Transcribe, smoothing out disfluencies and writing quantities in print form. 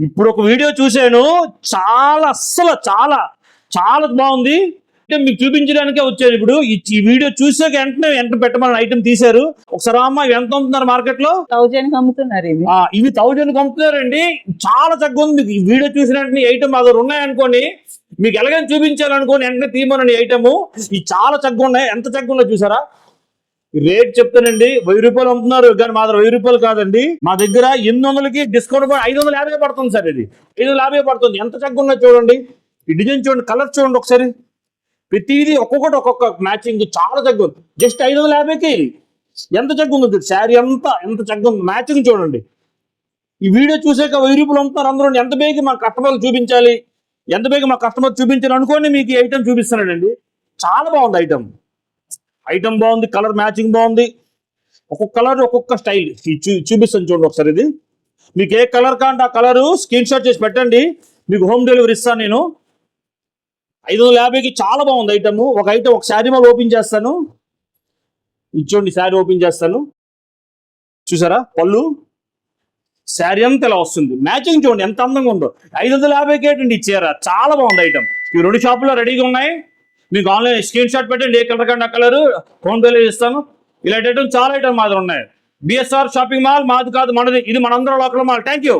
ఇప్పుడు ఒక వీడియో చూశాను, చాలా అస్సలు చాలా చాలా బాగుంది. అంటే మీకు చూపించడానికే వచ్చాను. ఇప్పుడు ఈ వీడియో చూసాక వెంటనే పెట్టమని ఐటమ్ తీశారు. ఒకసారి అమ్మ ఎంత అమ్ముతున్నారు మార్కెట్ లో? 1000 అమ్ముతున్నారు ఇవి. ఇవి 1000 అమ్ముతున్నారండి. చాలా చక్కగా ఉంది. మీకు ఈ వీడియో చూసిన వెంటనే ఐటమ్ అక్కడ ఉన్నాయనుకోండి, మీకు ఎలాగైనా చూపించాలనుకోని వెంటనే తీయమని ఐటమ్. ఇవి చాలా చక్కగా ఉన్నాయి. ఎంత చక్కగా ఉన్నాయి చూసారా? రేట్ చెప్తానండి, 1000 రూపాయలు అమ్ముతున్నారు, కానీ మా దగ్గర 1000 రూపాయలు కాదండి. మా దగ్గర 800కి డిస్కౌంట్ 550 పడుతుంది సార్. ఇది 550 పడుతుంది. ఎంత చక్కగా ఉన్నది చూడండి. ఈ డిజైన్ చూడండి, కలర్ చూడండి ఒకసారి. ప్రతిదీ ఒక్కొక్కటి ఒక్కొక్క మ్యాచింగ్ చాలా చక్కగా ఉంది. జస్ట్ 550కి ఎంత చక్కగా ఉంది శారీ అంతా, ఎంత చక్కగా ఉంది. మ్యాచింగ్ చూడండి. ఈ వీడియో చూసాక 1000 రూపాయలు అమ్ముతున్నారు అందరూ. ఎంత బేగి మా కస్టమర్లు చూపించాలి, ఎంత బేగి మా కస్టమర్ చూపించాలి అనుకోని మీకు ఈ ఐటమ్ చూపిస్తున్నానండి. చాలా బాగుంది ఐటమ్ బాగుంది, కలర్ మ్యాచింగ్ బాగుంది. ఒక్కొక్క కలర్ ఒక్కొక్క స్టైల్ చూపిస్తాను చూడండి ఒకసారి. ఇది మీకు ఏ కలర్ కాంటే ఆ కలరు స్క్రీన్ షాట్ చేసి పెట్టండి, మీకు హోమ్ డెలివరీ ఇస్తాను నేను. 550కి చాలా బాగుంది ఐటమ్. ఒక శారీ మాల్ ఓపెన్ చేస్తాను. ఇచ్చోండి, శారీ ఓపెన్ చేస్తాను. చూసారా? పళ్ళు శారీ అంతా ఇలా వస్తుంది. మ్యాచింగ్ చూడండి ఎంత అందంగా ఉందో. 550కి ఏంటండి ఇచ్చారా? చాలా బాగుంది ఐటమ్. ఈ 2 షాపుల్లో రెడీగా ఉన్నాయి. మీకు ఆన్లైన్ స్క్రీన్ షాట్ పెట్టండి, ఏ కలర్ కంటే ఆ కలర్ హోమ్ డెలివరీ ఇస్తాను. ఇలాంటి ఐటమ్ చాలా ఐటమ్ మాది ఉన్నాయి. బిఎస్ఆర్ షాపింగ్ మాల్ మాది కాదు, మనది. ఇది మనందరం లోకల్ మాల్. Thank you.